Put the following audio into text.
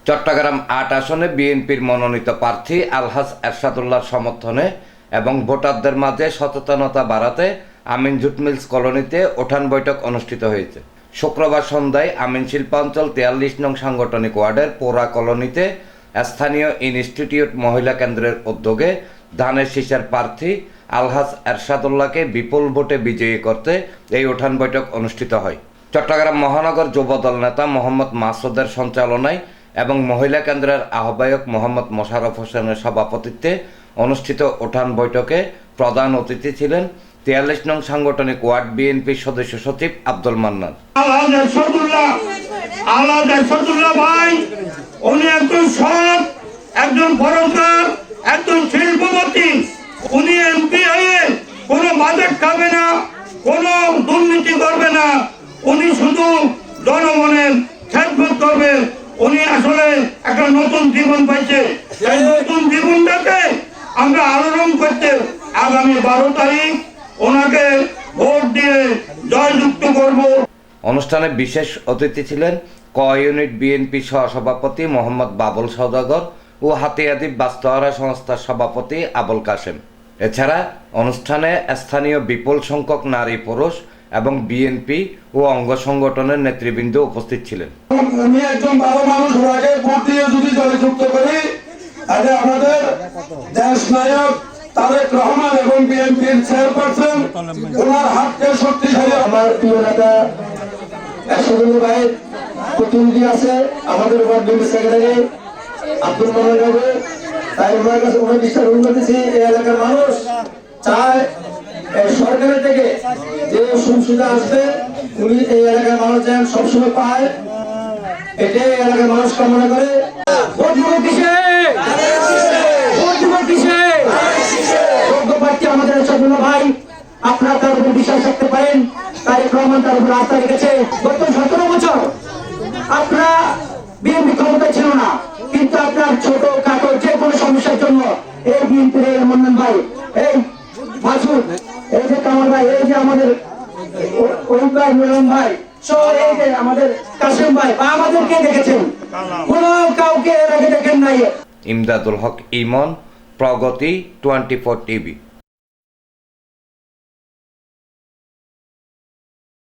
চট্টগ্রাম ৮ আসনে বিএনপির মনোনীত প্রার্থী আলহাজ এরশাদুল্লাহর সমর্থনে এবং ভোটারদের মাঝে সচেতনতা বাড়াতে আমিন জুট মিলস কলোনিতে উঠান বৈঠক অনুষ্ঠিত হয়েছে। শুক্রবার সন্ধ্যায় আমিন শিল্পাঞ্চল ৪৩ নং সাংগঠনিক ওয়ার্ডের পোড়া কলোনিতে স্থানীয় ইনস্টিটিউট মহিলা কেন্দ্রের উদ্যোগে ধানের শীষের প্রার্থী আলহাজ এরশাদুল্লাহকে বিপুল ভোটে বিজয়ী করতে এই উঠান বৈঠক অনুষ্ঠিত হয়। চট্টগ্রাম মহানগর যুবদল নেতা মোহাম্মদ মাসুদের সঞ্চালনায় এবং মহিলা কেন্দ্রের আহ্বায়ক মোহাম্মদ মোশাররফ হোসেনের সভাপতিত্বে অনুষ্ঠিত উঠান বৈঠকে প্রধান অতিথি ছিলেন ৪৩ নং সাংগঠনিক ওয়ার্ড বিএনপির সদস্য সচিব আব্দুল মান্নান। আলহাজ এরশাদুল্লাহ ভাই উনি একজন সৎ, একজন পরোপকার, একজন শিল্পপতি। উনি এমপি হয়ে কোনো বাজেট খাবে না, কোনো দুর্নীতি করবে না। উনি শুধু জনগণের খেদমত করবে। উনি আসলে একটা নতুন জীবন পাইছে। এই নতুন জীবনটাকে আমরা আলোড়ন করতে আগামী ১২ তারিখ ওনাকে ভোট দিয়ে জয়যুক্ত করব। অনুষ্ঠানে বিশেষ অতিথি ছিলেন ক ইউনিট বিএনপি সহসভাপতি মোহাম্মদ বাবুল সওদাগর ও হাতিয়াদ্বীপ বাস্তহারা সংস্থার সভাপতি আবুল কাশেম। এছাড়া অনুষ্ঠানে স্থানীয় বিপুল সংখ্যক নারী পুরুষ এবং বিএনপি ও অঙ্গ সংগঠনের নেতৃবৃন্দ উপস্থিত ছিলেন। আমি একজন ভালো মানুষ, ওনাকে ভোট দিয়ে যদি জয়যুক্ত করি তাহলে আমাদের দেশ নায়ক তারেক রহমান এবং বিএনপির চেয়ারপারসন ওনার হাতকে শক্তিশালী। আমার প্রিয় নেতা এরশাদুল্লাহ ভাইয়ের প্রতিনিধি আছে, আমাদের ward BNP secretary Abdul Mannan Babu. তাই ওনার কাছে ওনার বিশ্বাস করতেছি এই এলাকার মানুষ চায় সরকারের থেকে যে সুবিধা আসবে উনি এই এলাকার মানুষ যেন সবসময় পায়, এটাই এলাকার মানুষ কামনা করে। আমাদের এরশাদুল্লাহ ভাই, আপনারা তার উপর বিশ্বাস রাখতে পারেন। তারেক রহমান তার উপর আস্থা রেখেছে। গত ১৭ বছর আপনারা বিএনপি ক্ষমতা ছিল না, কিন্তু আপনার ছোট খাটো যে কোনো সমস্যার জন্য এই বিএনপির এই মন্নন ভাই, এই মাসুদ, এই যে কামাল ভাই, এই যে আমাদের ওমকার মিলন ভাই, এই যে আমাদের কাশেম ভাই বা আমাদেরকে দেখেছেন, কোনো কাউকে এর আগে দেখেন নাই। ইমদাদুল হক ইমন, প্রগতি 24 টিভি।